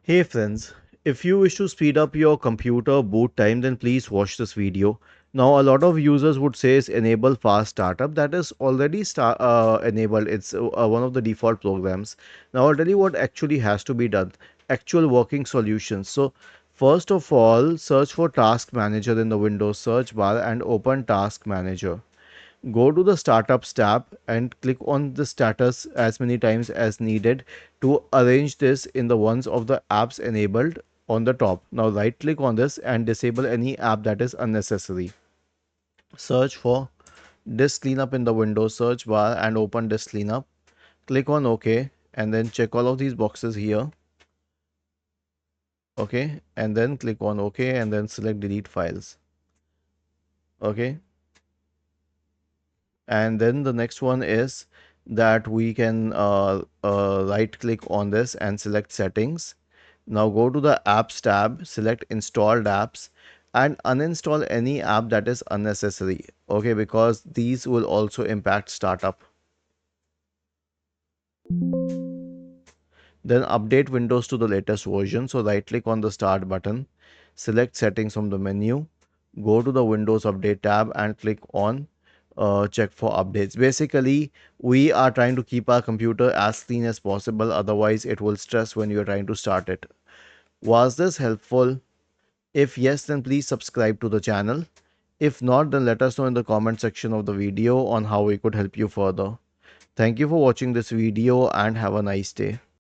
Hey friends, if you wish to speed up your computer boot time, then please watch this video. Now, a lot of users would say is enable fast startup. That is already enabled. It's one of the default programs. Now, I'll tell you what actually has to be done. Actual working solutions. So, first of all, search for Task Manager in the Windows search bar and open Task Manager. Go to the startups tab and click on the status as many times as needed to arrange this in the ones of the apps enabled on the top. Now right click on this and disable any app that is unnecessary. Search for disk cleanup in the Windows search bar and open disk cleanup. Click on OK and then check all of these boxes here. Okay, and then click on OK and then select delete files. Okay, and then the next one is that we can right click on this and select settings. Now go to the apps tab, select installed apps and uninstall any app that is unnecessary. Okay, because these will also impact startup. Then update Windows to the latest version. So right click on the start button, select settings from the menu, go to the Windows Update tab and click on check for updates. Basically, we are trying to keep our computer as clean as possible, otherwise it will stress when you're trying to start it. Was this helpful? If yes, then please subscribe to the channel. If not, then let us know in the comment section of the video on how we could help you further. Thank you for watching this video and have a nice day.